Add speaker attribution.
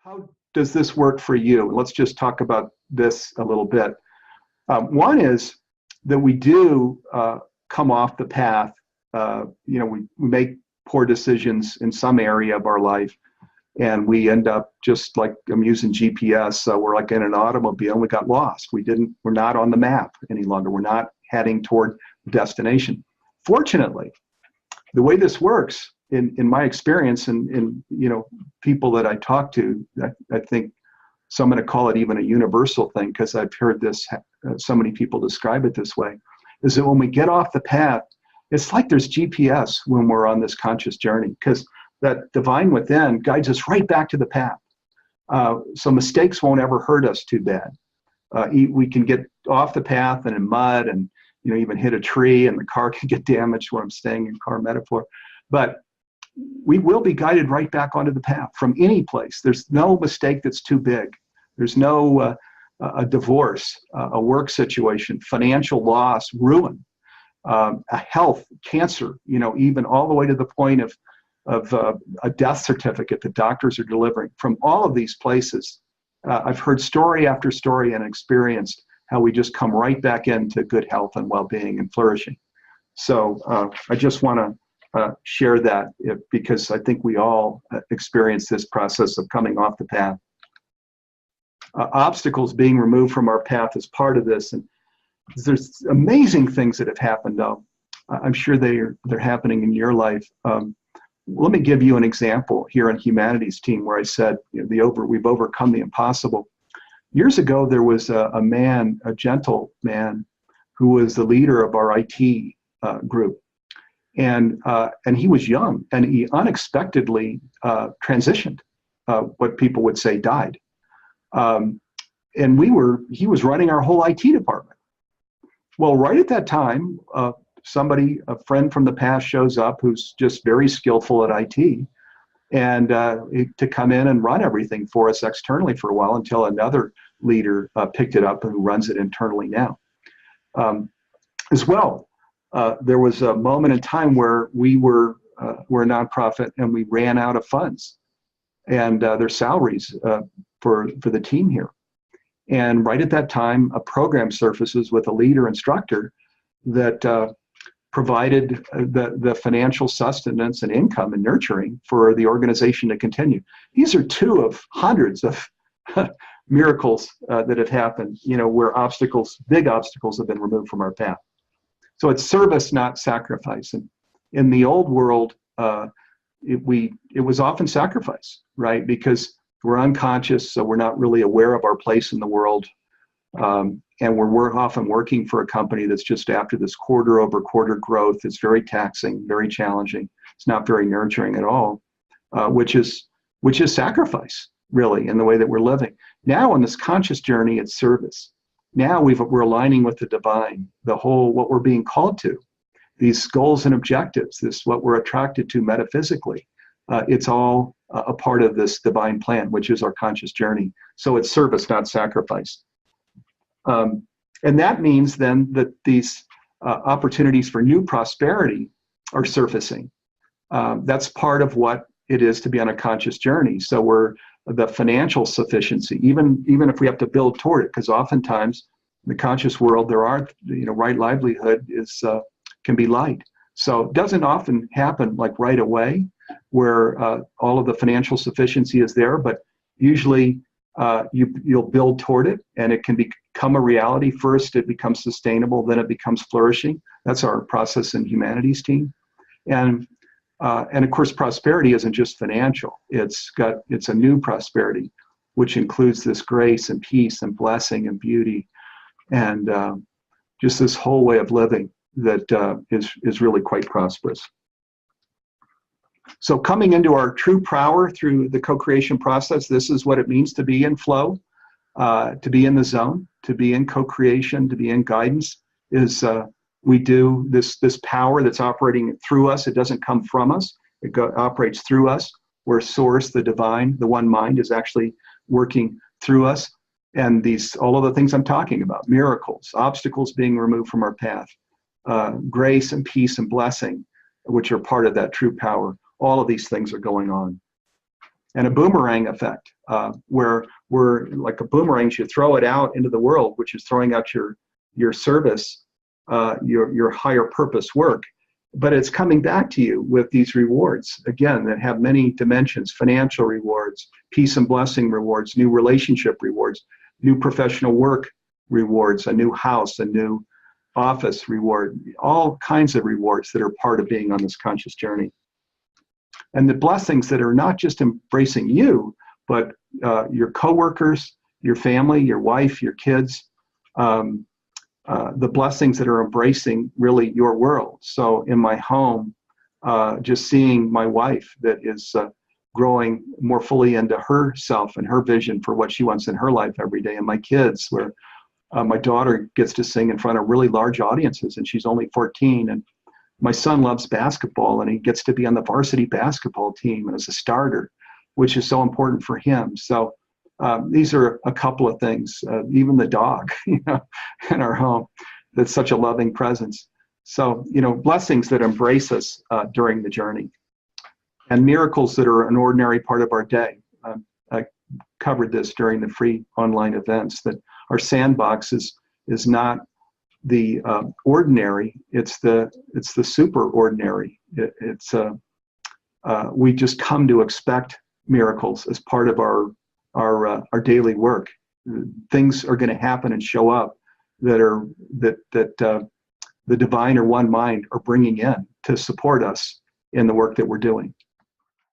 Speaker 1: How does this work for you? Let's just talk about this a little bit. One is that we do come off the path. We make poor decisions in some area of our life, and we end up just like I'm using GPS. So we're like in an automobile, and we got lost. We're not on the map any longer. We're not heading toward the destination. Fortunately, the way this works, in my experience, and people that I talk to, I think, so I'm going to call it even a universal thing because I've heard this, so many people describe it this way, is that when we get off the path, it's like there's GPS when we're on this conscious journey, because that divine within guides us right back to the path. So mistakes won't ever hurt us too bad. We can get off the path and in mud and even hit a tree and the car can get damaged where I'm staying in car metaphor. But we will be guided right back onto the path from any place. There's no mistake that's too big. There's no a divorce, a work situation, financial loss, ruin, a health, cancer, even all the way to the point of a death certificate that doctors are delivering. From all of these places, I've heard story after story and experienced how we just come right back into good health and well-being and flourishing. So I just want to share that because I think we all experience this process of coming off the path. Obstacles being removed from our path is part of this, and there's amazing things that have happened. I'm sure they're happening in your life. Let me give you an example here on Humanities Team where I said we've overcome the impossible. Years ago, there was a man, a gentle man, who was the leader of our IT group. And he was young, and he unexpectedly transitioned, what people would say died. And he was running our whole IT department. Well, right at that time, a friend from the past shows up who's just very skillful at IT, and to come in and run everything for us externally for a while until another leader picked it up and who runs it internally now. As well, there was a moment in time where we're a nonprofit and we ran out of funds and their salaries for the team here. And right at that time, a program surfaces with a leader instructor that provided the financial sustenance and income and nurturing for the organization to continue. These are two of hundreds of miracles that have happened, where big obstacles have been removed from our path. So it's service, not sacrifice. And in the old world, it was often sacrifice, right? Because we're unconscious, so we're not really aware of our place in the world. And we're often working for a company that's just after this quarter-over-quarter growth. It's very taxing, very challenging. It's not very nurturing at all, which is sacrifice, really, in the way that we're living. Now, on this conscious journey, it's service. Now we're aligning with the divine, what we're being called to, these goals and objectives, what we're attracted to metaphysically. It's all a part of this divine plan, which is our conscious journey. So it's service, not sacrifice. And that means then that these opportunities for new prosperity are surfacing. That's part of what it is to be on a conscious journey. So the financial sufficiency, even if we have to build toward it, because oftentimes in the conscious world, there are, right livelihood can be light. So it doesn't often happen like right away where all of the financial sufficiency is there, but usually you'll build toward it and it can become a reality. First, it becomes sustainable, then it becomes flourishing. That's our process in Humanities Team. And of course, prosperity isn't just financial. It's a new prosperity, which includes this grace and peace and blessing and beauty, and just this whole way of living that is really quite prosperous. So coming into our true power through the co-creation process, this is what it means to be in flow, to be in the zone, to be in co-creation, to be in guidance, is we do this power that's operating through us. It doesn't come from us. It operates through us, where source, the divine, the one mind, is actually working through us. And all of the things I'm talking about, miracles, obstacles being removed from our path, grace and peace and blessing, which are part of that true power. All of these things are going on. And a boomerang effect. where we're like a boomerang, you throw it out into the world, which is throwing out your service, your higher purpose work, but it's coming back to you with these rewards, again, that have many dimensions: financial rewards, peace and blessing rewards, new relationship rewards, new professional work rewards, a new house, a new office reward, all kinds of rewards that are part of being on this conscious journey. And the blessings that are not just embracing you, but your coworkers, your family, your wife, your kids, the blessings that are embracing really your world. So in my home, just seeing my wife that is growing more fully into herself and her vision for what she wants in her life every day, and my kids, where my daughter gets to sing in front of really large audiences, and she's only 14, and my son loves basketball, and he gets to be on the varsity basketball team as a starter, which is so important for him. So these are a couple of things. Even the dog, in our home, that's such a loving presence. So, blessings that embrace us during the journey, and miracles that are an ordinary part of our day. I covered this during the free online events, that our sandbox is not the ordinary; it's the super ordinary. We just come to expect miracles as part of our daily work. Things are going to happen and show up that the divine or one mind are bringing in to support us in the work that we're doing.